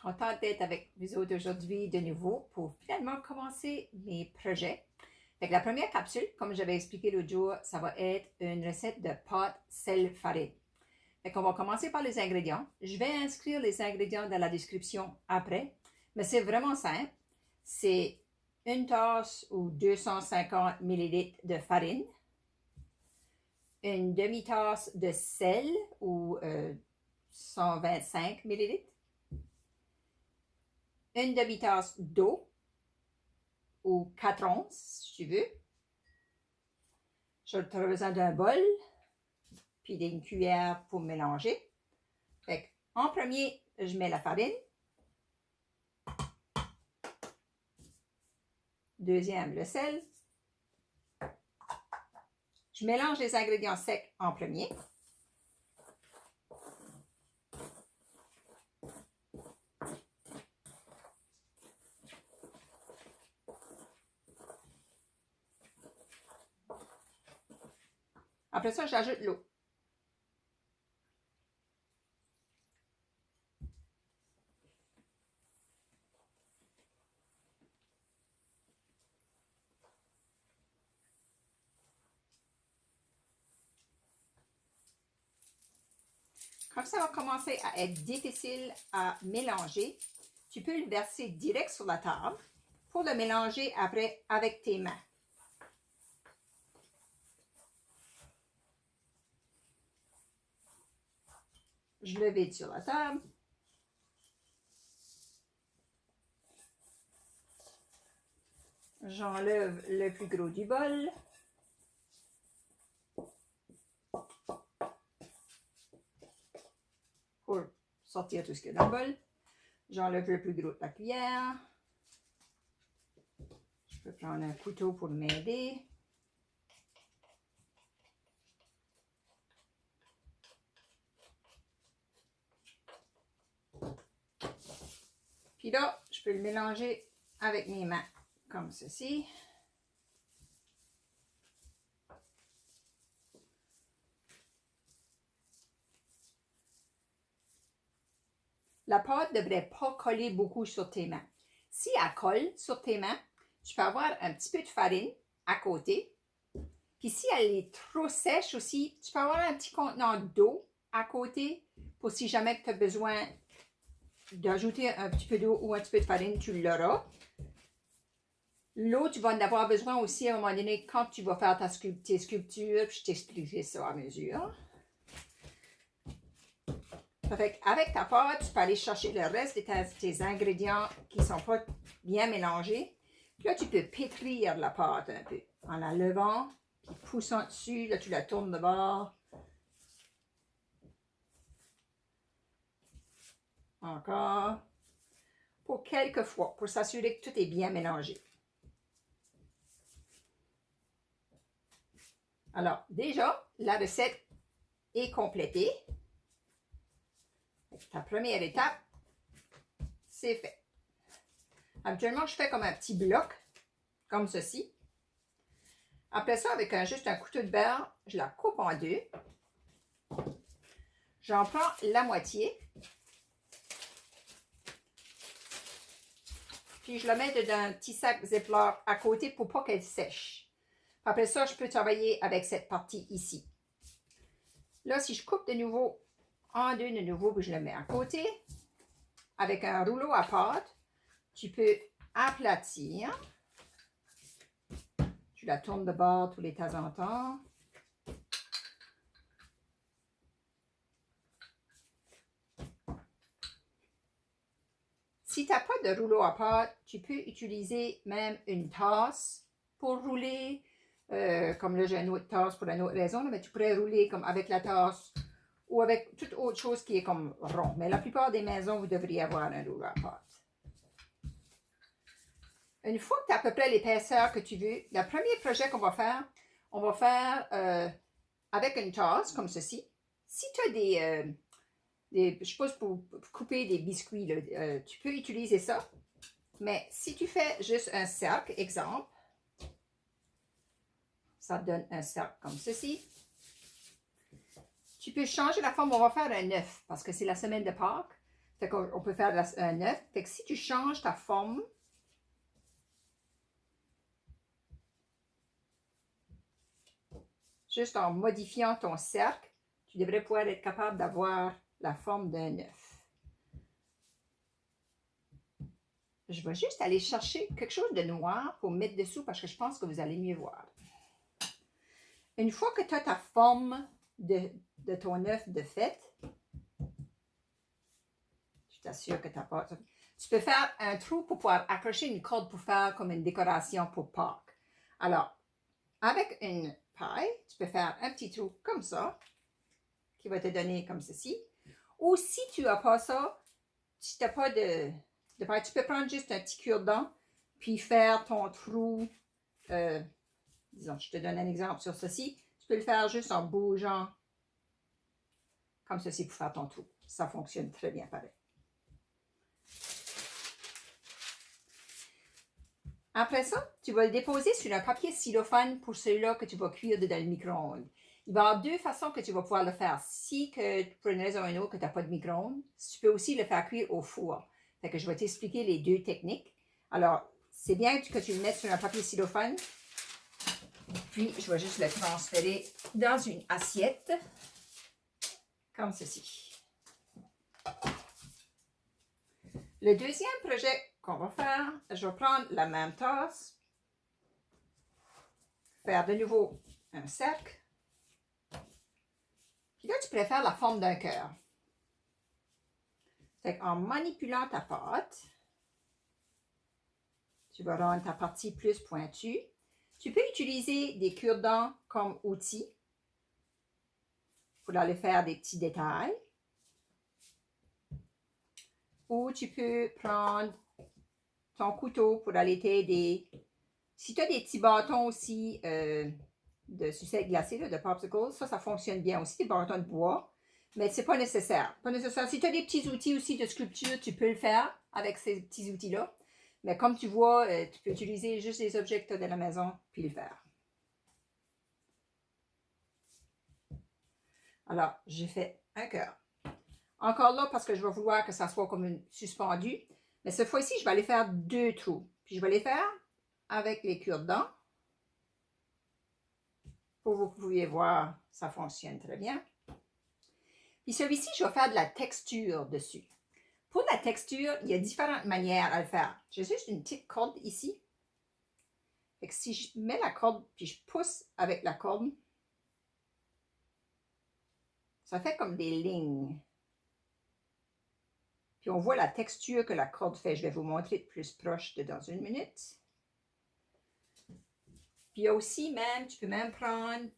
suis contente d'être avec vous autres aujourd'hui de nouveau pour finalement commencer mes projets. Fait que la première capsule, comme j'avais expliqué l'autre jour, ça va être une recette de pâte sel farine. Fait qu'on va commencer par les ingrédients. Je vais inscrire les ingrédients dans la description après, mais c'est vraiment simple. C'est une tasse ou 250 ml de farine, une demi-tasse de sel ou 125 ml, une demi-tasse d'eau ou 4 onces si tu veux. J'aurai besoin d'un bol puis d'une cuillère pour mélanger. Fait en premier, je mets la farine. Deuxième, le sel. Je mélange les ingrédients secs en premier. Après ça, j'ajoute l'eau. Quand ça va commencer à être difficile à mélanger, tu peux le verser direct sur la table pour le mélanger après avec tes mains. Je le vide sur la table. J'enlève le plus gros du bol. Pour sortir tout ce qu'il y a dans le bol. J'enlève le plus gros de la cuillère. Je peux prendre un couteau pour m'aider. Puis là, je peux le mélanger avec mes mains, comme ceci. La pâte ne devrait pas coller beaucoup sur tes mains. Si elle colle sur tes mains, tu peux avoir un petit peu de farine à côté. Puis si elle est trop sèche aussi, tu peux avoir un petit contenant d'eau à côté pour si jamais tu as besoin d'ajouter un petit peu d'eau ou un petit peu de farine, tu l'auras. L'eau, tu vas en avoir besoin aussi à un moment donné quand tu vas faire tes sculptures. Je t'expliquerai ça à mesure. Fait avec ta pâte, tu peux aller chercher le reste de tes ingrédients qui ne sont pas bien mélangés. Puis là, tu peux pétrir la pâte un peu en la levant, puis poussant dessus. Là, tu la tournes de bord. Encore. Pour quelques fois, pour s'assurer que tout est bien mélangé. Alors, déjà, la recette est complétée. Ta première étape, c'est fait. Habituellement, je fais comme un petit bloc, comme ceci. Après ça, avec juste un couteau de beurre, je la coupe en deux. J'en prends la moitié. Puis je la mets dans un petit sac Ziploc à côté pour pas qu'elle sèche. Après ça, je peux travailler avec cette partie ici. Là, si je coupe de nouveau en deux de nouveau, puis je le mets à côté, avec un rouleau à pâte, tu peux aplatir. Tu la tournes de bord tous les temps en temps. Si tu n'as pas de rouleau à pâte, tu peux utiliser même une tasse pour rouler. Comme là, j'ai une autre tasse pour une autre raison, mais tu pourrais rouler comme avec la tasse ou avec toute autre chose qui est comme rond. Mais la plupart des maisons, vous devriez avoir un rouleau à pâte. Une fois que tu as à peu près l'épaisseur que tu veux, le premier projet qu'on va faire, on va faire avec une tasse comme ceci. Si tu as je suppose pour couper des biscuits, là, tu peux utiliser ça. Mais si tu fais juste un cercle, exemple, ça te donne un cercle comme ceci. Tu peux changer la forme, on va faire un œuf parce que c'est la semaine de Pâques. Fait qu'on peut faire un œuf. Fait que si tu changes ta forme, juste en modifiant ton cercle, tu devrais pouvoir être capable d'avoir la forme d'un œuf. Je vais juste aller chercher quelque chose de noir pour mettre dessous parce que je pense que vous allez mieux voir. Une fois que tu as ta forme de ton œuf de fait, je t'assure que tu n'as pas... Tu peux faire un trou pour pouvoir accrocher une corde pour faire comme une décoration pour Pâques. Alors, avec une paille, tu peux faire un petit trou comme ça, qui va te donner comme ceci. Ou si tu n'as pas ça, si tu n'as pas de paille, tu peux prendre juste un petit cure-dent, puis faire ton trou, disons, je te donne un exemple sur ceci. Tu peux le faire juste en bougeant comme ceci pour faire ton trou. Ça fonctionne très bien pareil. Après ça, tu vas le déposer sur un papier cellophane pour celui-là que tu vas cuire dans le micro-ondes. Il va y avoir deux façons que tu vas pouvoir le faire. Si, que, pour une raison ou une autre, que tu n'as pas de micro-ondes, tu peux aussi le faire cuire au four. Fait que je vais t'expliquer les deux techniques. Alors, c'est bien que tu le mettes sur un papier cellophane. Puis, je vais juste le transférer dans une assiette, comme ceci. Le deuxième projet qu'on va faire, je vais prendre la même tasse, faire de nouveau un cercle. Puis là, tu préfères la forme d'un cœur. Fait qu'en manipulant ta pâte, tu vas rendre ta partie plus pointue. Tu peux utiliser des cure-dents comme outil pour aller faire des petits détails. Ou tu peux prendre ton couteau pour aller t'aider. Si tu as des petits bâtons aussi de sucette glacée, là, de popsicle, ça fonctionne bien aussi, des bâtons de bois, mais c'est pas nécessaire. Pas nécessaire. Si tu as des petits outils aussi de sculpture, tu peux le faire avec ces petits outils-là. Mais comme tu vois, tu peux utiliser juste les objets que tu as de la maison, puis le faire. Alors, j'ai fait un cœur. Encore là, parce que je vais vouloir que ça soit comme une suspendue. Mais cette fois-ci, je vais aller faire deux trous. Puis je vais les faire avec les cure-dents. Pour que vous pouviez voir, ça fonctionne très bien. Puis celui-ci, je vais faire de la texture dessus. Pour la texture, il y a différentes manières à le faire. J'ai juste une petite corde ici. Fait que si je mets la corde, puis je pousse avec la corde, ça fait comme des lignes. Puis on voit la texture que la corde fait. Je vais vous montrer de plus proche dans une minute. Puis il y a aussi même, tu peux même prendre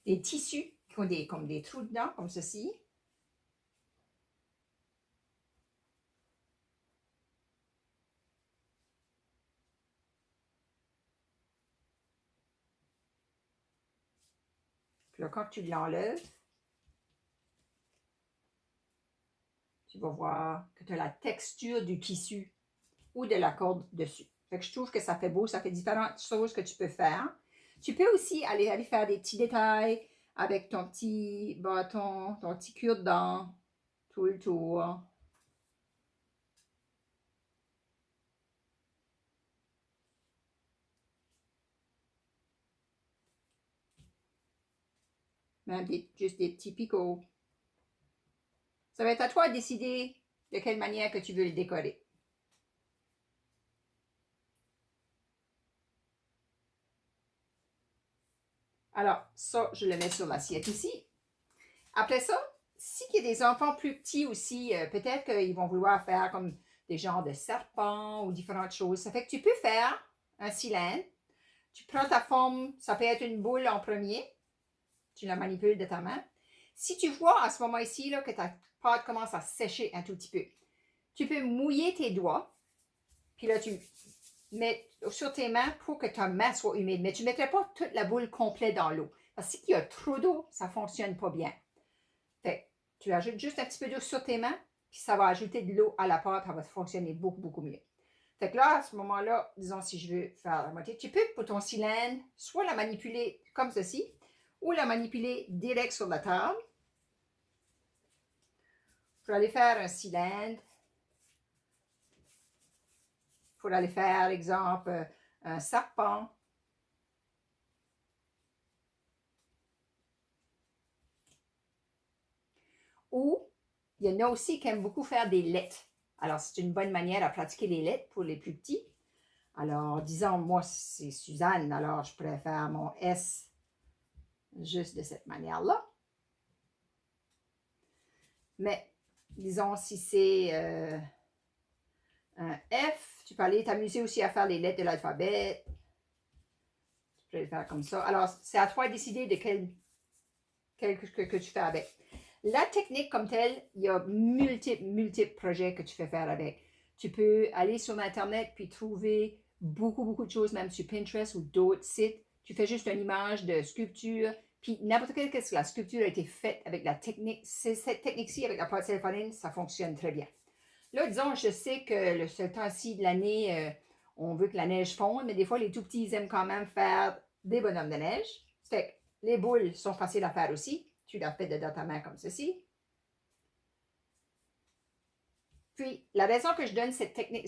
des tissus qui ont comme des trous dedans, comme ceci. Puis là, quand tu l'enlèves, tu vas voir que tu as la texture du tissu ou de la corde dessus. Fait que je trouve que ça fait beau, ça fait différentes choses que tu peux faire. Tu peux aussi aller faire des petits détails avec ton petit bâton, ton petit cure-dent, tout le tour. Même juste des petits picots. Ça va être à toi de décider de quelle manière que tu veux le décorer. Alors, ça, je le mets sur l'assiette ici. Après ça, s'il y a des enfants plus petits aussi, peut-être qu'ils vont vouloir faire comme des genres de serpents ou différentes choses. Ça fait que tu peux faire un cylindre. Tu prends ta forme, ça peut être une boule en premier. Tu la manipules de ta main. Si tu vois à ce moment ici là, que ta pâte commence à sécher un tout petit peu, tu peux mouiller tes doigts. Puis là, tu mets sur tes mains pour que ta main soit humide. Mais tu ne mettrais pas toute la boule complète dans l'eau. Parce que s'il y a trop d'eau, ça ne fonctionne pas bien. Fait, tu ajoutes juste un petit peu d'eau sur tes mains, puis ça va ajouter de l'eau à la pâte, ça va fonctionner beaucoup, beaucoup mieux. Fait que là, à ce moment-là, disons si je veux faire la moitié, tu peux pour ton cylindre, soit la manipuler comme ceci, ou la manipuler direct sur la table. Je vais aller faire un cylindre. Pour aller faire, exemple, un serpent. Ou, il y en a aussi qui aiment beaucoup faire des lettres. Alors, c'est une bonne manière à pratiquer les lettres pour les plus petits. Alors, disons, moi, c'est Suzanne, alors je pourrais faire mon S juste de cette manière-là. Mais, disons, si c'est un F, tu peux aller t'amuser aussi à faire les lettres de l'alphabet. Tu peux le faire comme ça. Alors, c'est à toi de décider de quel que tu fais avec. La technique comme telle, il y a multiples projets que tu fais faire avec. Tu peux aller sur Internet puis trouver beaucoup de choses, même sur Pinterest ou d'autres sites. Tu fais juste une image de sculpture, puis n'importe quelle que la sculpture a été faite avec la technique. Cette technique-ci, avec la pâte céphaloine, ça fonctionne très bien. Là, disons, je sais que ce temps-ci de l'année, on veut que la neige fonde, mais des fois, les tout petits, ils aiment quand même faire des bonhommes de neige. Fait que les boules sont faciles à faire aussi. Tu la fais dans ta main comme ceci. Puis, la raison que je donne cette technique,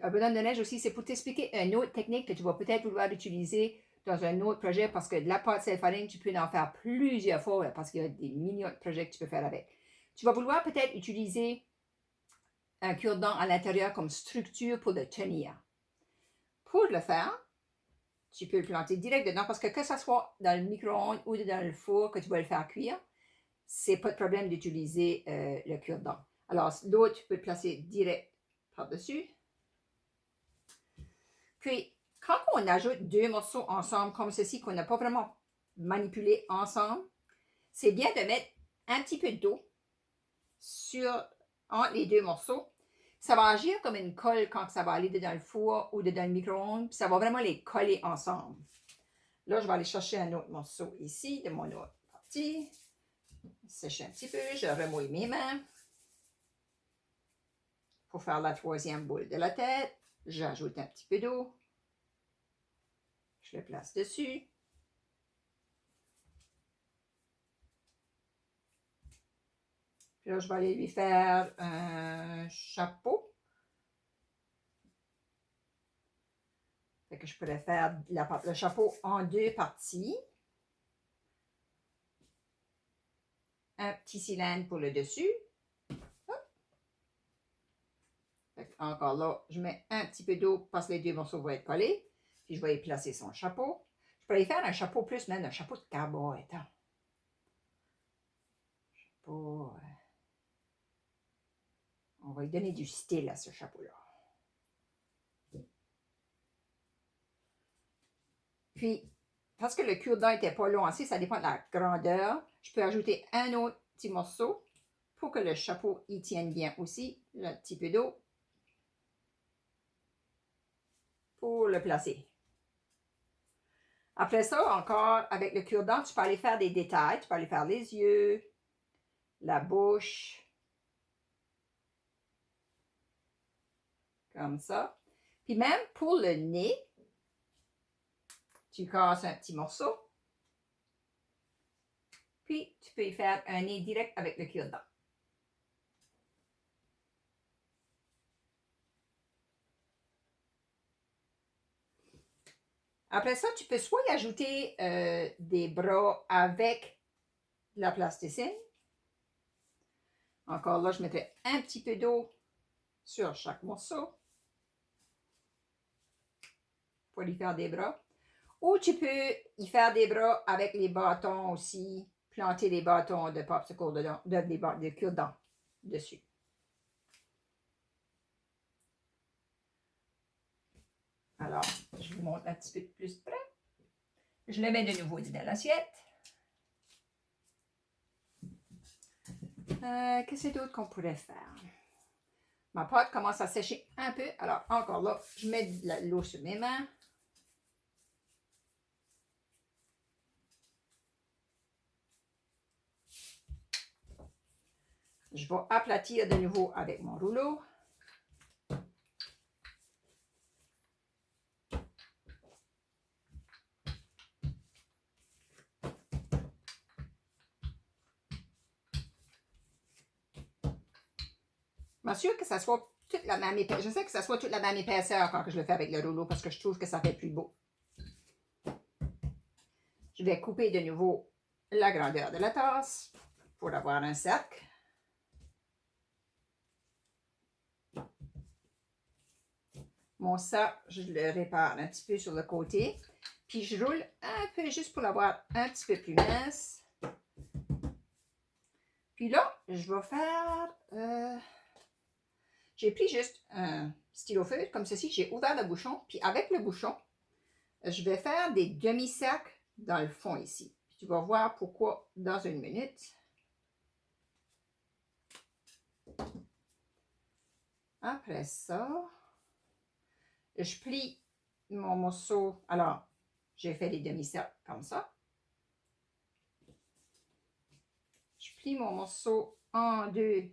un bonhomme de neige aussi, c'est pour t'expliquer une autre technique que tu vas peut-être vouloir utiliser dans un autre projet parce que de la pâte céphaloine, tu peux en faire plusieurs fois parce qu'il y a des millions de projets que tu peux faire avec. Tu vas vouloir peut-être utiliser un cure-dent à l'intérieur comme structure pour le tenir. Pour le faire, tu peux le planter direct dedans parce que ce soit dans le micro-ondes ou dans le four que tu vas le faire cuire, c'est pas de problème d'utiliser le cure-dent. Alors, l'autre, tu peux le placer direct par-dessus. Puis, quand on ajoute deux morceaux ensemble comme ceci, qu'on n'a pas vraiment manipulé ensemble, c'est bien de mettre un petit peu d'eau entre les deux morceaux. Ça va agir comme une colle quand ça va aller dans le four ou dans le micro-ondes, puis ça va vraiment les coller ensemble. Là, je vais aller chercher un autre morceau ici, de mon autre partie. Sécher un petit peu, je remouille mes mains. Pour faire la troisième boule de la tête, j'ajoute un petit peu d'eau. Je le place dessus. Puis là, je vais aller lui faire un chapeau. Fait que je pourrais faire le chapeau en deux parties. Un petit cylindre pour le dessus. Encore là, je mets un petit peu d'eau parce que les deux morceaux vont être collés. Puis je vais y placer son chapeau. Je pourrais y faire un chapeau plus, même un chapeau de cowboy. Chapeau. On va lui donner du style à ce chapeau-là. Puis, parce que le cure-dent n'était pas lancé, ça dépend de la grandeur, je peux ajouter un autre petit morceau pour que le chapeau y tienne bien aussi. Un petit peu d'eau pour le placer. Après ça, encore, avec le cure-dent, tu peux aller faire des détails. Tu peux aller faire les yeux, la bouche, comme ça. Puis même pour le nez, tu casses un petit morceau. Puis, tu peux y faire un nez direct avec le cure-dent. Après ça, tu peux soit y ajouter des bras avec la plasticine. Encore là, je mettrai un petit peu d'eau sur chaque morceau pour y faire des bras. Ou tu peux y faire des bras avec les bâtons aussi, planter des bâtons de popsicle dedans, de cure-dent dessus. Alors, je vous montre un petit peu plus près. Je le mets de nouveau dans l'assiette. Qu'est-ce d'autre qu'on pourrait faire? Ma pâte commence à sécher un peu. Alors, encore là, je mets de l'eau sur mes mains. Je vais aplatir de nouveau avec mon rouleau. Je m'assure que ça soit toute la même épaisseur. Je sais que ça soit toute la même épaisseur quand je le fais avec le rouleau parce que je trouve que ça fait plus beau. Je vais couper de nouveau la grandeur de la tasse pour avoir un cercle. Mon cercle, je le répare un petit peu sur le côté. Puis je roule un peu juste pour l'avoir un petit peu plus mince. Puis là, je vais faire... j'ai pris juste un stylo feuille comme ceci. J'ai ouvert le bouchon. Puis avec le bouchon, je vais faire des demi-cercles dans le fond ici. Puis tu vas voir pourquoi dans une minute. Après ça, je plie mon morceau. Alors, j'ai fait des demi-cercles comme ça. Je plie mon morceau en deux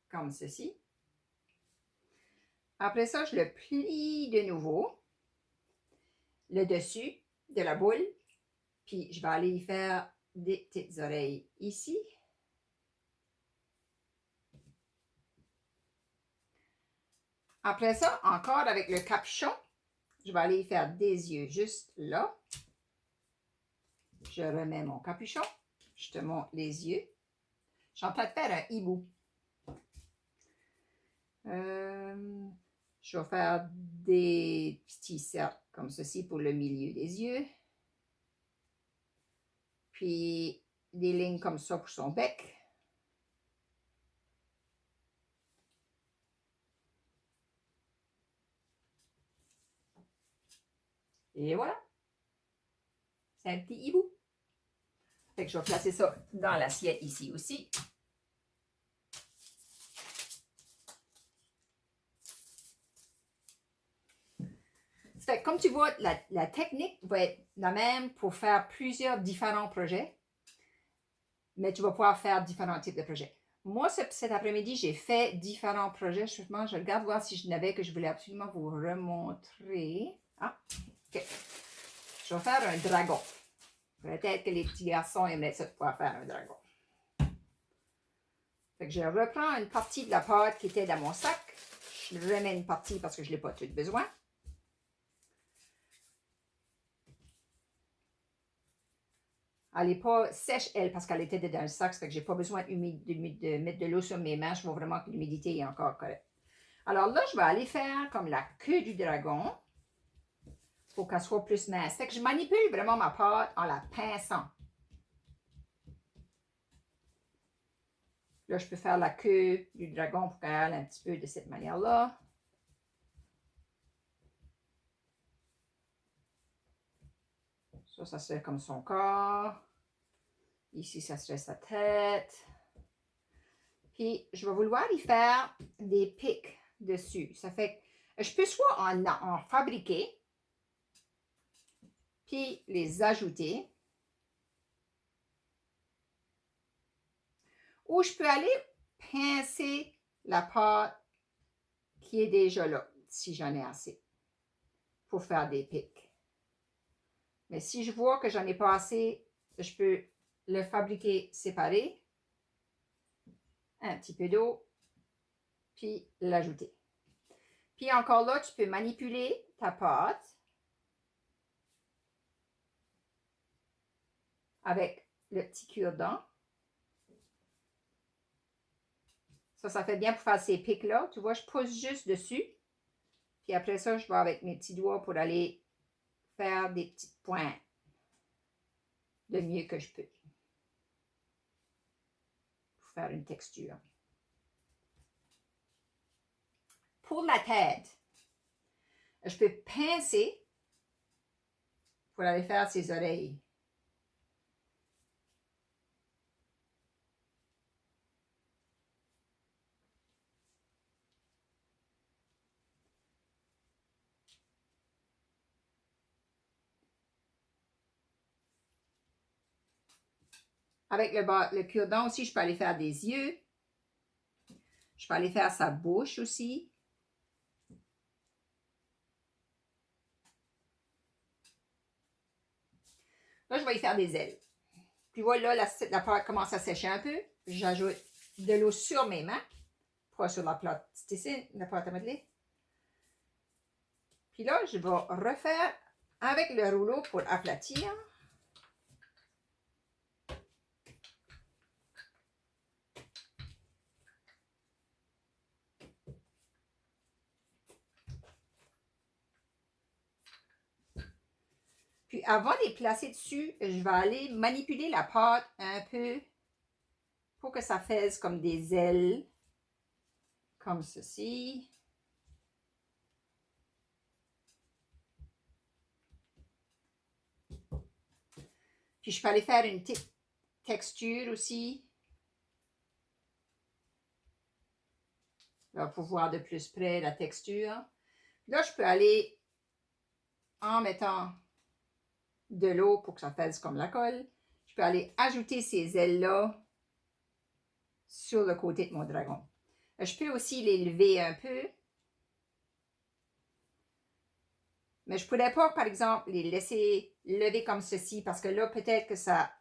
comme ceci. Après ça, je le plie de nouveau, le dessus de la boule, puis je vais aller y faire des petites oreilles ici. Après ça, encore avec le capuchon, je vais aller y faire des yeux juste là. Je remets mon capuchon, je te montre les yeux. Je suis en train de faire un hibou. Je vais faire des petits cercles comme ceci pour le milieu des yeux. Puis des lignes comme ça pour son bec. Et voilà. C'est un petit hibou. Fait que je vais placer ça dans l'assiette ici aussi. Fait que comme tu vois, la technique va être la même pour faire plusieurs différents projets. Mais tu vas pouvoir faire différents types de projets. Moi, cet après-midi, j'ai fait différents projets. Justement, je regarde voir si je n'avais que je voulais absolument vous remontrer. Ah, ok. Je vais faire un dragon. Peut-être que les petits garçons aimeraient ça de pouvoir faire un dragon. Fait que je reprends une partie de la pâte qui était dans mon sac. Je remets une partie parce que je n'ai pas tout besoin. Elle n'est pas sèche, elle, parce qu'elle était dans le sac. Ça fait que je n'ai pas besoin de mettre de l'eau sur mes mains. Je vois vraiment que l'humidité est encore correcte. Alors là, je vais aller faire comme la queue du dragon pour qu'elle soit plus mince. Fait que je manipule vraiment ma pâte en la pinçant. Là, je peux faire la queue du dragon pour qu'elle aille un petit peu de cette manière-là. Ça serait comme son corps. Ici, ça serait sa tête. Puis, je vais vouloir y faire des pics dessus. Ça fait que je peux soit en fabriquer, puis les ajouter. Ou je peux aller pincer la pâte qui est déjà là, si j'en ai assez, pour faire des pics. Mais si je vois que j'en ai pas assez, je peux le fabriquer séparé. Un petit peu d'eau, puis l'ajouter. Puis encore là, tu peux manipuler ta pâte avec le petit cure-dent. Ça fait bien pour faire ces pics-là. Tu vois, je pousse juste dessus. Puis après ça, je vais avec mes petits doigts pour aller faire des petites pointes de mieux que je peux. Pour faire une texture. Pour la tête, je peux pincer pour aller faire ses oreilles. Avec le cure-dent aussi, je peux aller faire des yeux. Je peux aller faire sa bouche aussi. Là, je vais y faire des ailes. Puis voilà, la pâte commence à sécher un peu. J'ajoute de l'eau sur mes mains, pas sur la plate la pâte à modeler. Puis là, je vais refaire avec le rouleau pour aplatir. Puis avant de les placer dessus, je vais aller manipuler la pâte un peu pour que ça fasse comme des ailes, comme ceci. Puis je peux aller faire une petite texture aussi. Là, pour voir de plus près la texture. Là, je peux aller en mettant de l'eau pour que ça fasse comme la colle. Je peux aller ajouter ces ailes-là sur le côté de mon dragon. Je peux aussi les lever un peu. Mais je ne pourrais pas, par exemple, les laisser lever comme ceci parce que là, peut-être que ça,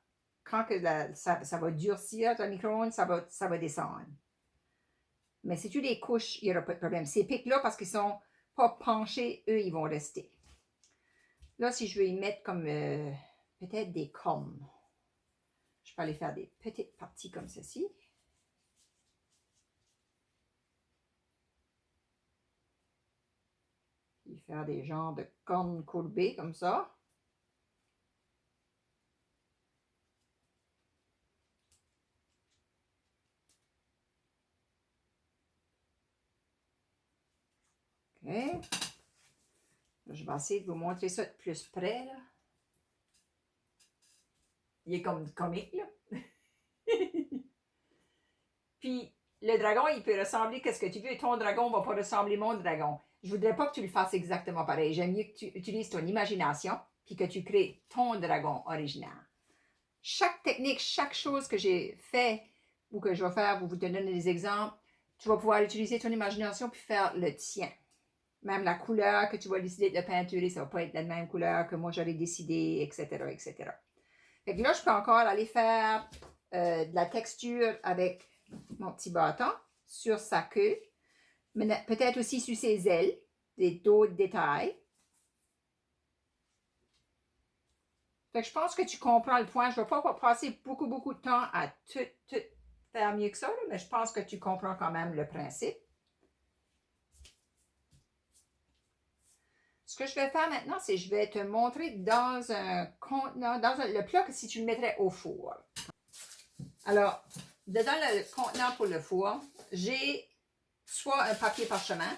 quand que ça va durcir dans le micro-ondes, ça va descendre. Mais si tu les couches, il n'y aura pas de problème. Ces pics-là, parce qu'ils ne sont pas penchés, eux, ils vont rester. Là, si je veux y mettre comme peut-être des cornes, je peux aller faire des petites parties comme ceci. Puis faire des genres de cornes courbées comme ça. OK. Je vais essayer de vous montrer ça de plus près, là. Il est comme comique, là. Puis, le dragon, il peut ressembler à ce que tu veux. Ton dragon ne va pas ressembler à mon dragon. Je ne voudrais pas que tu le fasses exactement pareil. J'aime mieux que tu utilises ton imagination puis que tu crées ton dragon original. Chaque technique, chaque chose que j'ai fait ou que je vais faire pour vous donner des exemples, tu vas pouvoir utiliser ton imagination puis faire le tien. Même la couleur que tu vas décider de peinturer, ça ne va pas être la même couleur que moi j'aurais décidé, etc., etc. Fait que là, je peux encore aller faire de la texture avec mon petit bâton sur sa queue, mais peut-être aussi sur ses ailes, d'autres détails. Fait que je pense que tu comprends le point. Je ne vais pas passer beaucoup de temps à tout faire mieux que ça, là, mais je pense que tu comprends quand même le principe. Ce que je vais faire maintenant, c'est que je vais te montrer dans un contenant, le plat que si tu le mettrais au four. Alors, dedans le contenant pour le four, j'ai soit un papier parchemin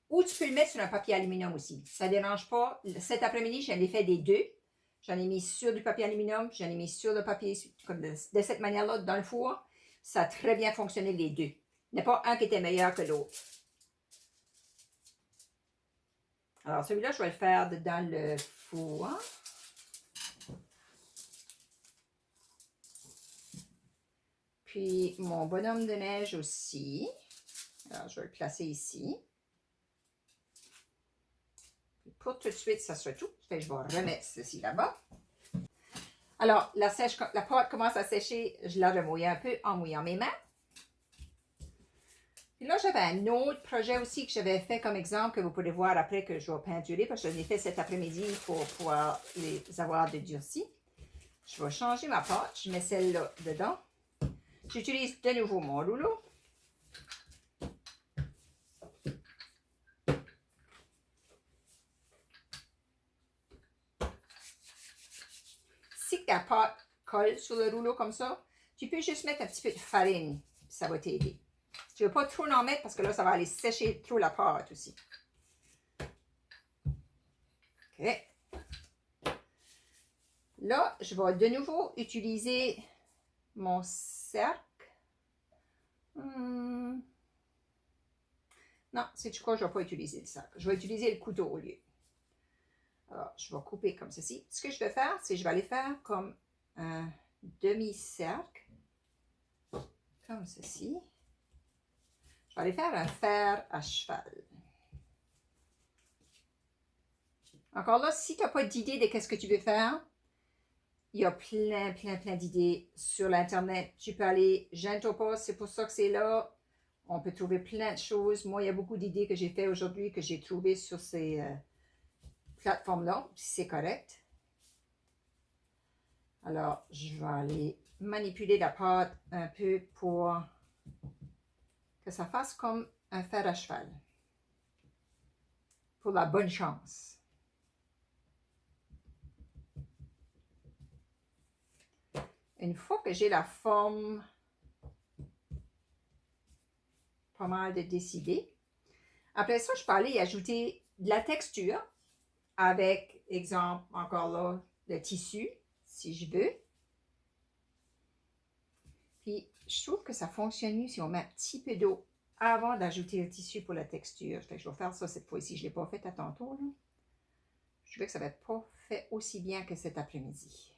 ou tu peux le mettre sur un papier aluminium aussi. Ça ne dérange pas. Cet après-midi, j'en ai fait des deux. J'en ai mis sur du papier aluminium, j'en ai mis sur le papier comme de cette manière-là dans le four. Ça a très bien fonctionné les deux. Il n'y a pas un qui était meilleur que l'autre. Alors, celui-là, je vais le faire dans le four. Puis, mon bonhomme de neige aussi. Alors, je vais le placer ici. Puis pour tout de suite, ça sera tout. Fait que je vais remettre ceci là-bas. Alors, la pâte commence à sécher. Je la remouille un peu en mouillant mes mains. Puis là, j'avais un autre projet aussi que j'avais fait comme exemple que vous pouvez voir après que je vais peinturer parce que je l'ai fait cet après-midi pour pouvoir les avoir de durcis. Je vais changer ma pâte. Je mets celle-là dedans. J'utilise de nouveau mon rouleau. Si ta pâte colle sur le rouleau comme ça, tu peux juste mettre un petit peu de farine. Ça va t'aider. Tu ne veux pas trop en mettre parce que là, ça va aller sécher trop la pâte aussi. OK. Là, je vais de nouveau utiliser mon cercle. Non, c'est quoi? Je ne vais pas utiliser le cercle. Je vais utiliser le couteau au lieu. Alors, je vais couper comme ceci. Ce que je vais faire, c'est que je vais aller faire comme un demi-cercle. Comme ceci. Je vais aller faire un fer à cheval. Encore là, si tu n'as pas d'idée de ce que tu veux faire, il y a plein d'idées sur l'Internet. Tu peux aller Gentopa, c'est pour ça que c'est là. On peut trouver plein de choses. Moi, il y a beaucoup d'idées que j'ai fait aujourd'hui que j'ai trouvées sur ces plateformes-là, si c'est correct. Alors, je vais aller manipuler la pâte un peu pour que ça fasse comme un fer à cheval. Pour la bonne chance. Une fois que j'ai la forme pas mal de décidée, après ça, je peux aller y ajouter de la texture avec, exemple, encore là, le tissu, si je veux. Puis, je trouve que ça fonctionne mieux si on met un petit peu d'eau avant d'ajouter le tissu pour la texture. Fait que je vais faire ça cette fois-ci. Je ne l'ai pas fait à tantôt. Là. Je veux que ça va être pas fait aussi bien que cet après-midi.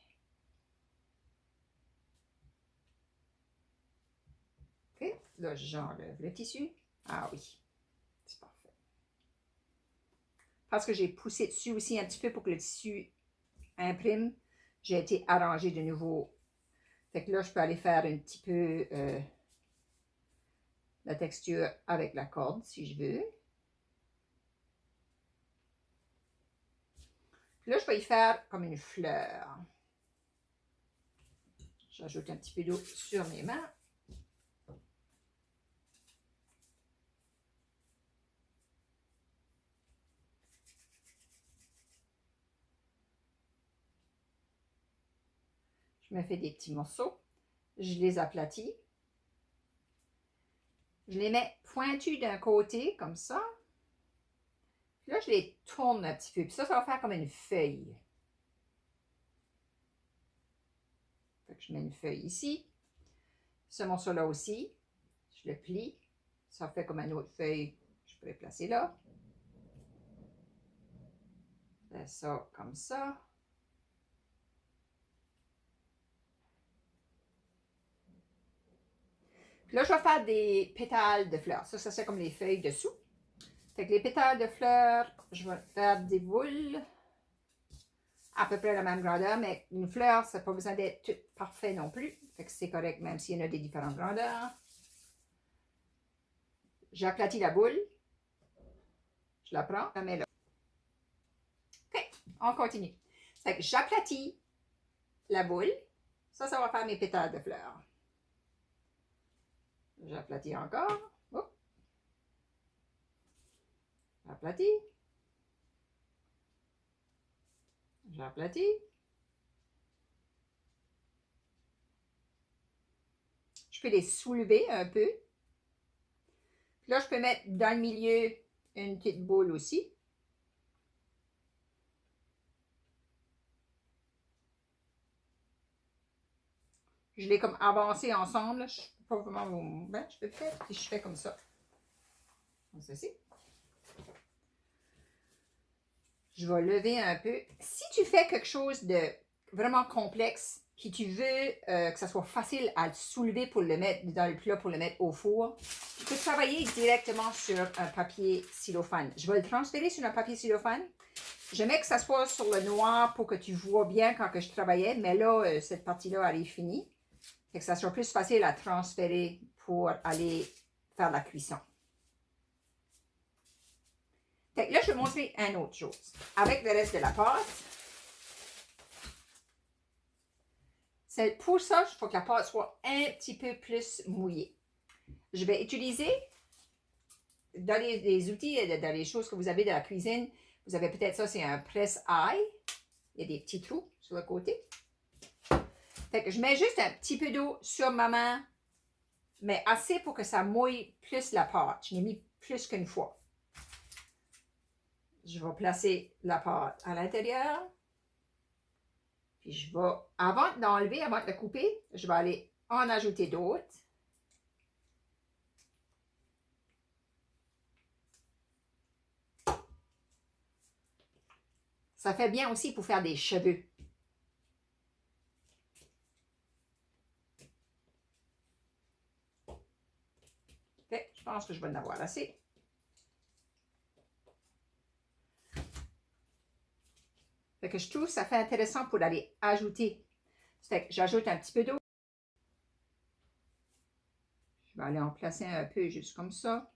OK. Là, j'enlève le tissu. Ah oui, c'est parfait. Parce que j'ai poussé dessus aussi un petit peu pour que le tissu imprime, j'ai été arrangé de nouveau. Fait que là, je peux aller faire un petit peu la texture avec la corde, si je veux. Puis là, je vais y faire comme une fleur. J'ajoute un petit peu d'eau sur mes mains. Je me fais des petits morceaux. Je les aplatis. Je les mets pointus d'un côté, comme ça. Puis là, je les tourne un petit peu. Puis ça va faire comme une feuille. Fait que je mets une feuille ici. Ce morceau-là aussi, je le plie. Ça fait comme une autre feuille. Je peux le placer là. Fais ça comme ça. Puis là, je vais faire des pétales de fleurs. Ça c'est comme les feuilles dessous. Fait que les pétales de fleurs, je vais faire des boules à peu près la même grandeur, mais une fleur, ça n'a pas besoin d'être tout parfait non plus. Fait que c'est correct même s'il y en a des différentes grandeurs. J'aplatis la boule. Je la prends, je la mets là. OK, on continue. Fait que j'aplatis la boule. Ça va faire mes pétales de fleurs. J'aplatis encore. Oh. J'aplatis. J'aplatis. Je peux les soulever un peu. Puis là, je peux mettre dans le milieu une petite boule aussi. Je l'ai comme avancé ensemble. Je ne sais pas vraiment où. Ben, je peux faire, puis je fais comme ça. Comme ceci. Je vais lever un peu. Si tu fais quelque chose de vraiment complexe, puis tu veux que ça soit facile à le soulever pour le mettre dans le plat, pour le mettre au four, tu peux travailler directement sur un papier cellophane. Je vais le transférer sur un papier cellophane. J'aimais que ça soit sur le noir pour que tu vois bien quand que je travaillais, mais là, cette partie-là, elle est finie. Fait que ça sera plus facile à transférer pour aller faire la cuisson. Fait que là, je vais montrer une autre chose. Avec le reste de la pâte, pour ça, il faut que la pâte soit un petit peu plus mouillée. Je vais utiliser, dans les outils, dans les choses que vous avez dans la cuisine, vous avez peut-être ça, c'est un presse-ail. Il y a des petits trous sur le côté. Fait que je mets juste un petit peu d'eau sur ma main, mais assez pour que ça mouille plus la pâte. Je l'ai mis plus qu'une fois. Je vais placer la pâte à l'intérieur. Puis je vais, avant d'enlever, avant de la couper, je vais aller en ajouter d'autres. Ça fait bien aussi pour faire des cheveux. OK, je pense que je vais en avoir assez. Fait que je trouve que ça fait intéressant pour aller ajouter Fait que j'ajoute un petit peu d'eau. Je vais aller en placer un peu juste comme ça.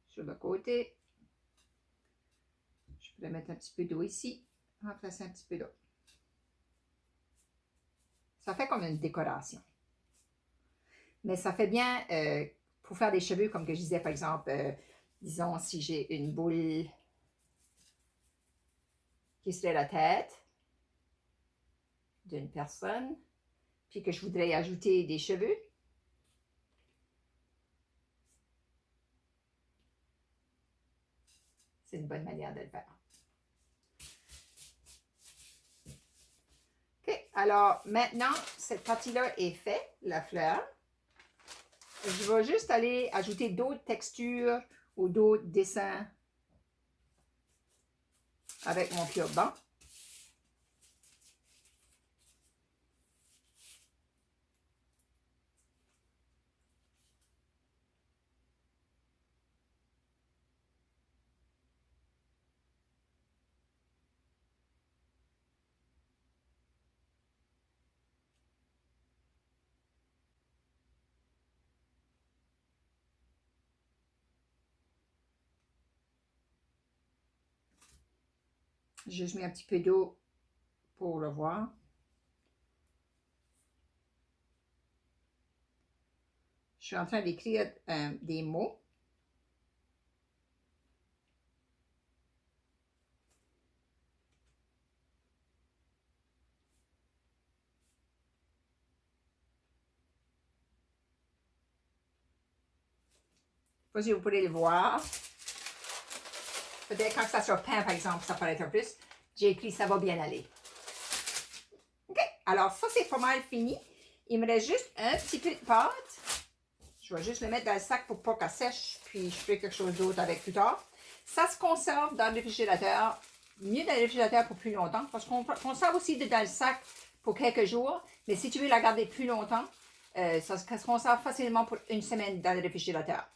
Sur le côté. Je pourrais mettre un petit peu d'eau ici. Remplacer un petit peu d'eau. Ça fait comme une décoration. Mais ça fait bien pour faire des cheveux, comme que je disais, par exemple, disons, si j'ai une boule qui serait la tête d'une personne, puis que je voudrais ajouter des cheveux. C'est une bonne manière de le faire. OK, alors maintenant, cette partie-là est faite, la fleur. Je vais juste aller ajouter d'autres textures ou d'autres dessins avec mon cure-dent. J'ai juste mis un petit peu d'eau pour le voir. Je suis en train d'écrire des mots. Je ne sais pas si vous pourrez le voir. Peut-être quand ça sera peint, par exemple, ça paraît un peu plus. J'ai écrit « ça va bien aller ». OK, alors ça, c'est pas mal fini. Il me reste juste un petit peu de pâte. Je vais juste le mettre dans le sac pour pas qu'elle sèche, puis je ferai quelque chose d'autre avec plus tard. Ça se conserve dans le réfrigérateur, mieux dans le réfrigérateur pour plus longtemps, parce qu'on conserve aussi dans le sac pour quelques jours, mais si tu veux la garder plus longtemps, ça se conserve facilement pour une semaine dans le réfrigérateur.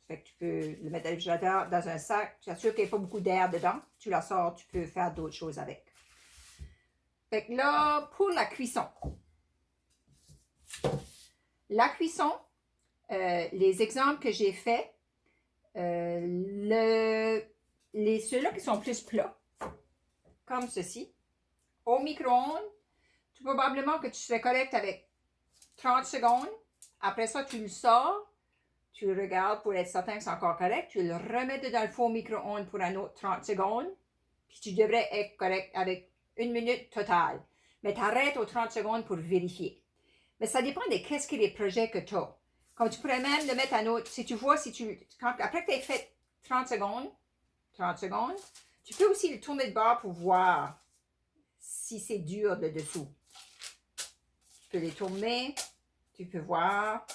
Fait que tu peux le mettre dans le réfrigérateur, dans un sac, tu t'assures qu'il n'y a pas beaucoup d'air dedans, tu la sors, tu peux faire d'autres choses avec. Fait que là, pour la cuisson. La cuisson, les exemples que j'ai faits, ceux-là qui sont plus plats, comme ceci, au micro-ondes, tout probablement que tu serais correct avec 30 secondes. Après ça, tu le sors, tu le regardes pour être certain que c'est encore correct, tu le remets dans le four micro-ondes pour un autre 30 secondes, puis tu devrais être correct avec 1 minute totale. Mais tu arrêtes aux 30 secondes pour vérifier. Mais ça dépend de qu'est-ce que les projets que tu as. Comme tu pourrais même le mettre à autre. Si tu vois, après que tu aies fait 30 secondes, tu peux aussi le tourner de bord pour voir si c'est dur de dessous. Tu peux les tourner, tu peux voir.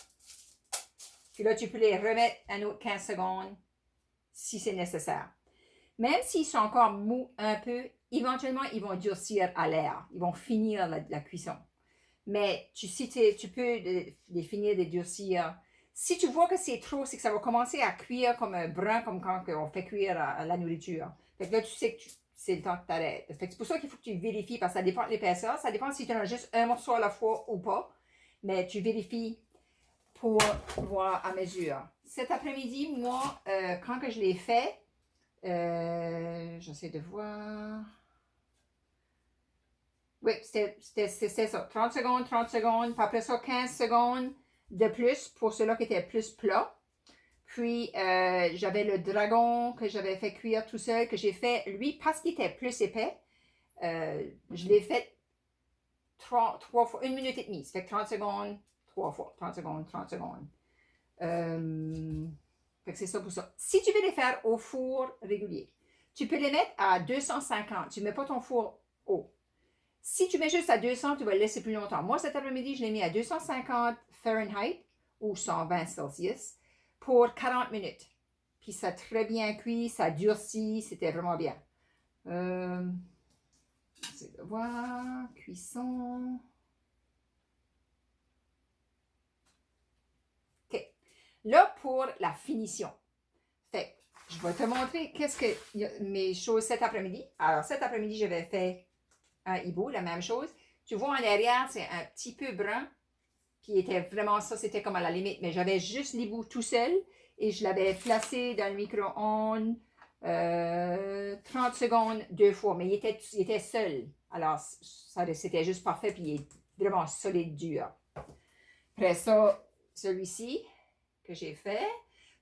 Puis là, tu peux les remettre à autre 15 secondes si c'est nécessaire. Même s'ils sont encore mous un peu, éventuellement, ils vont durcir à l'air. Ils vont finir la cuisson. Mais tu peux les finir de durcir. Si tu vois que c'est trop, c'est que ça va commencer à cuire comme un brun, comme quand on fait cuire la nourriture. Fait que là, tu sais que c'est le temps que tu arrêtes. Fait que c'est pour ça qu'il faut que tu vérifies, parce que ça dépend de l'épaisseur. Ça dépend si tu en as juste un morceau à la fois ou pas. Mais tu vérifies pour voir à mesure. Cet après-midi, moi, quand que je l'ai fait, j'essaie de voir. Oui, c'était ça. 30 secondes, 30 secondes. Puis après ça, 15 secondes de plus pour ceux-là qui étaient plus plats. Puis, j'avais le dragon que j'avais fait cuire tout seul, que j'ai fait, lui, parce qu'il était plus épais, je l'ai fait 3 fois, 1 minute et demie. Ça fait 30 secondes, 3 fois. 30 secondes, 30 secondes. Fait que c'est ça pour ça. Si tu veux les faire au four régulier, tu peux les mettre à 250. Tu ne mets pas ton four haut. Si tu mets juste à 200, tu vas le laisser plus longtemps. Moi, cet après-midi, je l'ai mis à 250 Fahrenheit ou 120 Celsius pour 40 minutes. Puis ça a très bien cuit, ça durcit, c'était vraiment bien. J'essaie de voir, cuisson. OK. Là, pour la finition. Fait je vais te montrer qu'est-ce que mes choses cet après-midi. Alors, cet après-midi, j'avais fait un hibou, la même chose. Tu vois en arrière, c'est un petit peu brun, qui était vraiment ça, c'était comme à la limite, mais j'avais juste les bouts tout seul et je l'avais placé dans le micro-ondes 30 secondes 2 fois, mais il était seul. Alors, c'était juste parfait, puis il est vraiment solide, dur. Après ça, celui-ci que j'ai fait,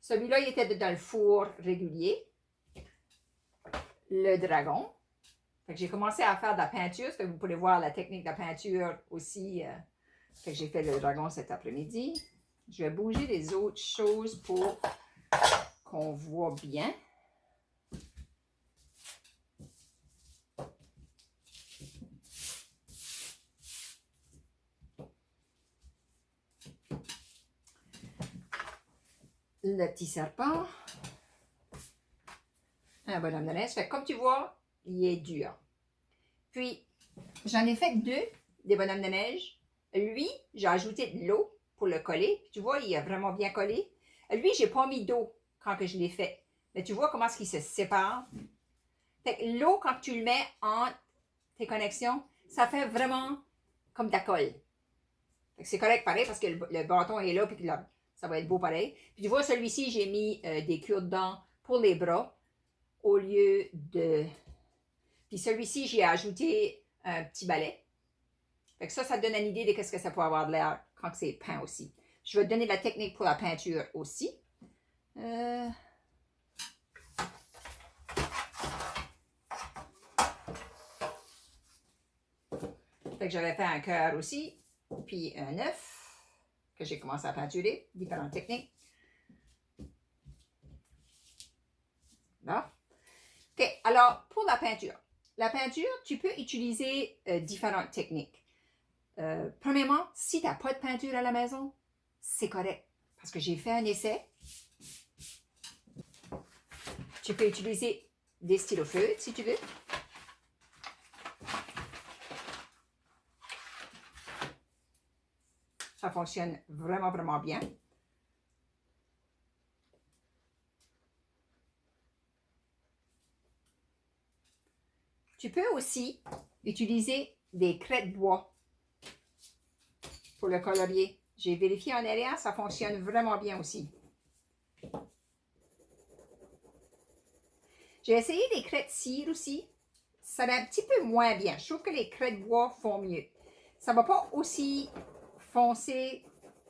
celui-là, il était dans le four régulier, le dragon. Fait que j'ai commencé à faire de la peinture, que vous pouvez voir la technique de la peinture aussi. Fait que j'ai fait le dragon cet après-midi. Je vais bouger les autres choses pour qu'on voit bien. Le petit serpent. Un bonhomme de neige. Fait que comme tu vois, il est dur. Puis, j'en ai fait 2, des bonhommes de neige. Lui, j'ai ajouté de l'eau pour le coller. Puis, tu vois, il a vraiment bien collé. Lui, j'ai pas mis d'eau quand que je l'ai fait. Mais tu vois comment est-ce qu'il se sépare. Fait que l'eau, quand tu le mets entre tes connexions, ça fait vraiment comme de la colle. C'est correct pareil parce que le bâton est là, puis là, ça va être beau pareil. Puis tu vois, celui-ci, j'ai mis des cure-dents pour les bras au lieu de... Puis celui-ci, j'ai ajouté un petit balai. Fait que ça te donne une idée de ce que ça peut avoir de l'air quand c'est peint aussi. Je vais te donner la technique pour la peinture aussi. Fait que j'avais fait un cœur aussi, puis un œuf que j'ai commencé à peinturer, différentes techniques. Là. OK, alors pour la peinture. La peinture, tu peux utiliser différentes techniques. Premièrement, si tu n'as pas de peinture à la maison, c'est correct. Parce que j'ai fait un essai. Tu peux utiliser des stylos feutres si tu veux. Ça fonctionne vraiment, vraiment bien. Tu peux aussi utiliser des craies de bois pour le colorier. J'ai vérifié en arrière, ça fonctionne vraiment bien aussi. J'ai essayé des craies de cire aussi. Ça va un petit peu moins bien. Je trouve que les craies de bois font mieux. Ça ne va pas aussi foncé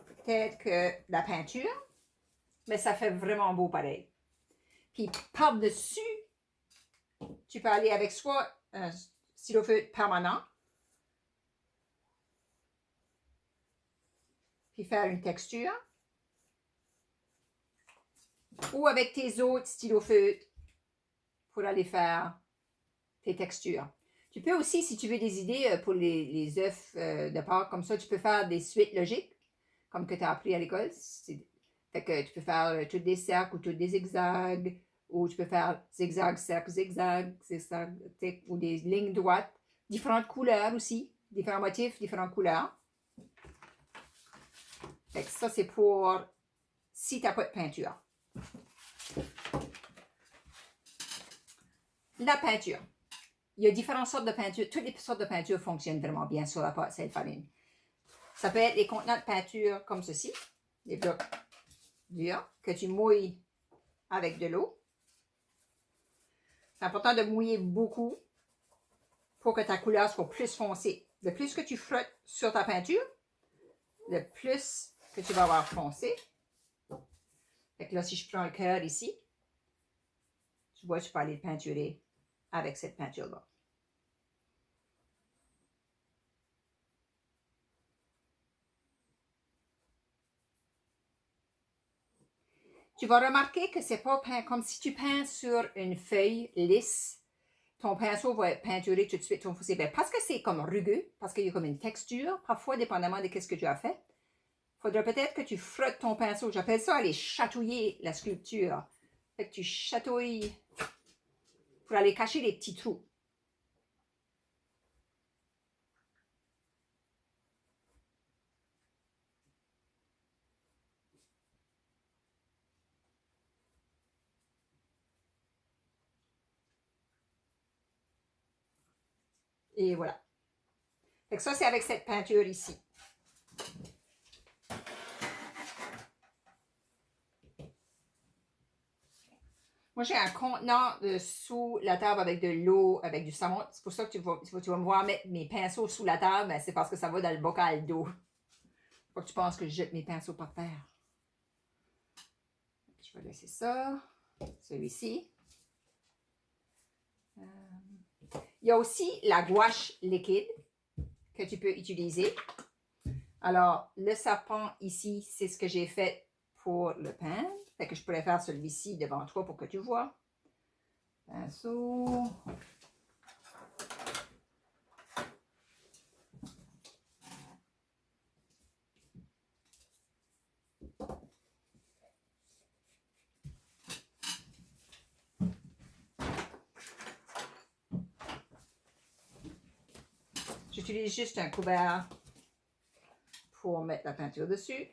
peut-être que la peinture, mais ça fait vraiment beau pareil. Puis par-dessus, tu peux aller avec soit un stylo feutre permanent, puis faire une texture, ou avec tes autres stylos feutres pour aller faire tes textures. Tu peux aussi, si tu veux des idées pour les œufs de Pâques, comme ça, tu peux faire des suites logiques, comme que tu as appris à l'école. Fait que tu peux faire tous des cercles ou tous des zigzags, ou tu peux faire zigzag, cercle, zigzag, ou des lignes droites, différentes couleurs aussi, différents motifs, différentes couleurs. Fait que ça, c'est pour si tu n'as pas de peinture. La peinture. Il y a différentes sortes de peinture. Toutes les sortes de peinture fonctionnent vraiment bien sur la pâte farine. Ça peut être les contenants de peinture comme ceci, des blocs durs que tu mouilles avec de l'eau. C'est important de mouiller beaucoup pour que ta couleur soit plus foncée. Le plus que tu frottes sur ta peinture, le plus que tu vas avoir foncé. Fait que là, si je prends le cœur ici, tu vois, je peux aller le peinturer avec cette peinture-là. Tu vas remarquer que c'est pas peint comme si tu peins sur une feuille lisse. Ton pinceau va être peinturé tout de suite. Parce que c'est comme rugueux, parce qu'il y a comme une texture, parfois, dépendamment de ce que tu as fait. Il faudra peut-être que tu frottes ton pinceau. J'appelle ça aller chatouiller la sculpture. Fait que tu chatouilles pour aller cacher les petits trous. Et voilà. Fait que ça, c'est avec cette peinture ici. Moi, j'ai un contenant sous la table avec de l'eau, avec du savon. C'est pour ça que tu vas me voir mettre mes pinceaux sous la table, mais c'est parce que ça va dans le bocal d'eau. Faut que tu penses que je jette mes pinceaux par terre. Je vais laisser ça. Celui-ci. Il y a aussi la gouache liquide que tu peux utiliser. Alors, le serpent ici, c'est ce que j'ai fait pour le peindre. Fait que je pourrais faire celui-ci devant toi pour que tu vois. Pinceau. J'utilise juste un couvert pour mettre la peinture dessus.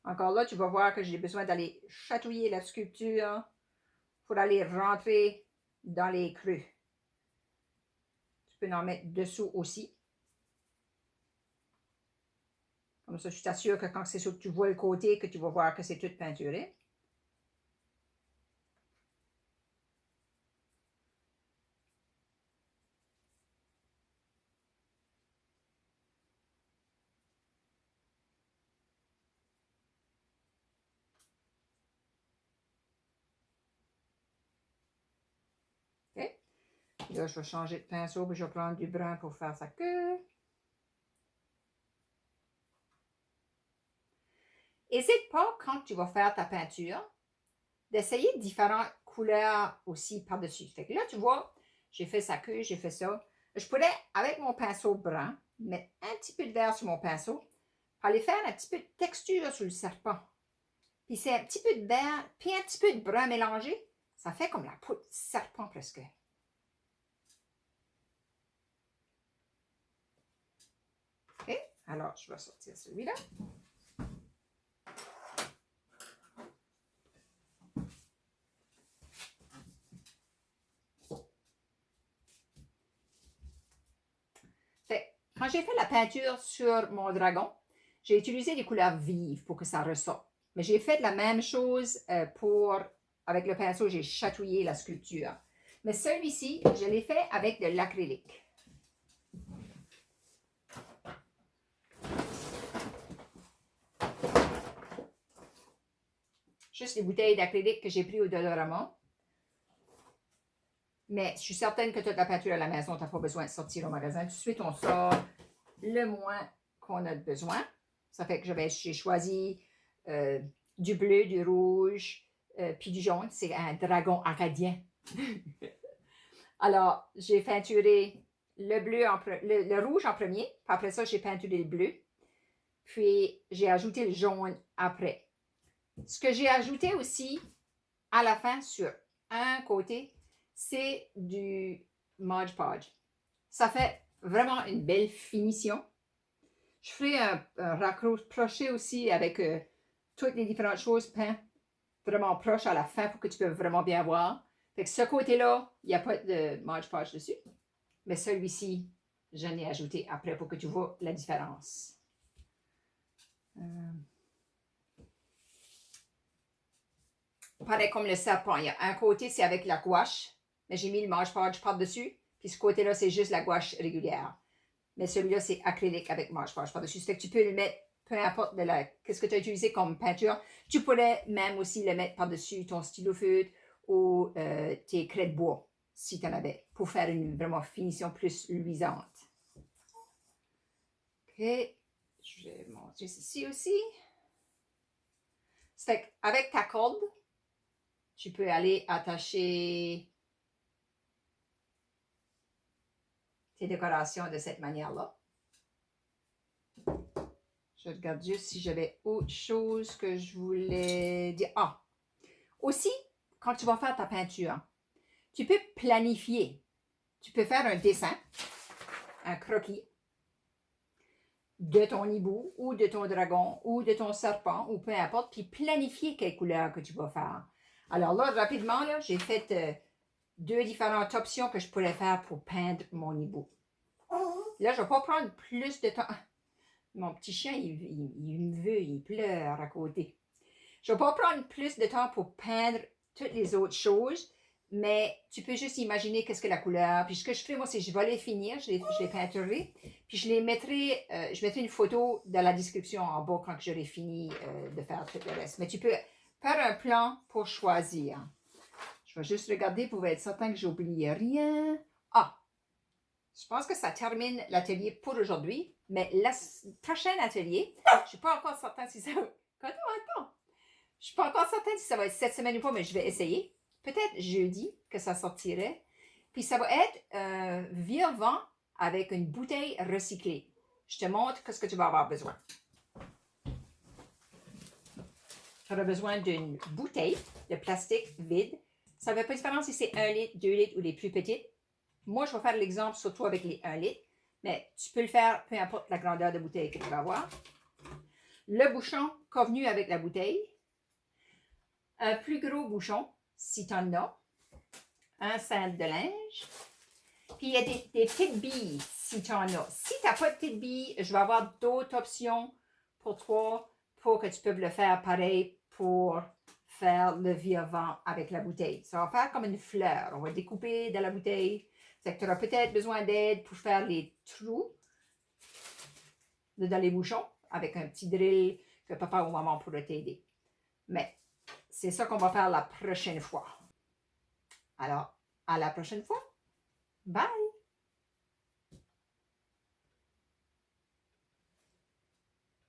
Encore là, tu vas voir que j'ai besoin d'aller chatouiller la sculpture pour aller rentrer dans les creux. Tu peux en mettre dessous aussi. Comme ça, je t'assure que quand c'est sûr que tu vois le côté, que tu vas voir que c'est tout peinturé. OK. Là, je vais changer de pinceau, puis je vais prendre du brun pour faire sa queue. N'hésite pas, quand tu vas faire ta peinture, d'essayer différentes couleurs aussi par-dessus. Fait que là, tu vois, j'ai fait sa queue, j'ai fait ça. Je pourrais, avec mon pinceau brun, mettre un petit peu de vert sur mon pinceau, pour aller faire un petit peu de texture sur le serpent. Puis c'est un petit peu de vert, puis un petit peu de brun mélangé. Ça fait comme la peau de serpent presque. OK? Alors, je vais sortir celui-là. Quand j'ai fait la peinture sur mon dragon, j'ai utilisé des couleurs vives pour que ça ressorte. Mais j'ai fait la même chose avec le pinceau, j'ai chatouillé la sculpture. Mais celui-ci, je l'ai fait avec de l'acrylique. Juste les bouteilles d'acrylique que j'ai pris au Dollarama. Mais je suis certaine que tu as de la peinture à la maison, tu n'as pas besoin de sortir au magasin. Tout de suite, on sort le moins qu'on a besoin. Ça fait que j'ai choisi du bleu, du rouge, puis du jaune. C'est un dragon acadien. Alors, j'ai peinturé le rouge en premier. Puis après ça, j'ai peinturé le bleu. Puis, j'ai ajouté le jaune après. Ce que j'ai ajouté aussi à la fin sur un côté, c'est du Mod Podge. Ça fait vraiment une belle finition. Je ferai un rapproché aussi avec toutes les différentes choses peintes vraiment proches à la fin pour que tu peux vraiment bien voir. Fait que ce côté-là, il n'y a pas de Mod Podge dessus. Mais celui-ci, j'en ai ajouté après pour que tu vois la différence. Pareil comme le serpent. Il y a un côté, c'est avec la gouache. Mais j'ai mis le Mod Podge par-dessus. Puis ce côté-là, c'est juste la gouache régulière. Mais celui-là, c'est acrylique avec Mod Podge par-dessus. C'est que tu peux le mettre, peu importe qu'est-ce que tu as utilisé comme peinture. Tu pourrais même aussi le mettre par-dessus ton stylo feutre ou tes craies de bois, si tu en avais, pour faire une vraiment finition plus luisante. OK. Je vais montrer ceci aussi. C'est avec ta corde, tu peux aller attacher tes décorations de cette manière-là. Je regarde juste si j'avais autre chose que je voulais dire. Ah! Aussi, quand tu vas faire ta peinture, tu peux planifier. Tu peux faire un dessin, un croquis. de ton hibou ou de ton dragon ou de ton serpent ou peu importe, puis planifier quelle couleur que tu vas faire. Alors là, rapidement, là, j'ai fait 2 différentes options que je pourrais faire pour peindre mon hibou. Là, je ne vais pas prendre plus de temps. Mon petit chien, il me veut, il pleure à côté. Je ne vais pas prendre plus de temps pour peindre toutes les autres choses, mais tu peux juste imaginer qu'est-ce que la couleur. Puis ce que je ferai, moi, c'est que je vais les finir, je les peinturerai, puis je mettrai une photo dans la description en bas quand j'aurai fini de faire tout le reste. Mais tu peux faire un plan pour choisir. Je vais juste regarder pour être certain que j'oublie rien. Ah, je pense que ça termine l'atelier pour aujourd'hui, mais le prochain atelier, je ne suis pas encore certain si ça va... Attends. Je ne suis pas encore certaine si ça va être cette semaine ou pas, mais je vais essayer. Peut-être jeudi que ça sortirait. Puis ça va être un vieux-vent avec une bouteille recyclée. Je te montre ce que tu vas avoir besoin. Tu auras besoin d'une bouteille de plastique vide. Ça ne fait pas de différence si c'est 1 litre, 2 litres ou les plus petites. Moi, je vais faire l'exemple surtout avec les 1 litre, mais tu peux le faire peu importe la grandeur de bouteille que tu vas avoir. Le bouchon convenu avec la bouteille. Un plus gros bouchon, si tu en as. Un cintre de linge. Puis il y a des petites billes, si tu en as. Si tu n'as pas de petites billes, je vais avoir d'autres options pour toi pour que tu puisses le faire pareil pour faire le vivant avec la bouteille. Ça va faire comme une fleur. On va découper dans la bouteille. C'est que tu auras peut-être besoin d'aide pour faire les trous dans les bouchons avec un petit drill que papa ou maman pourrait t'aider. Mais c'est ça qu'on va faire la prochaine fois. Alors, à la prochaine fois. Bye!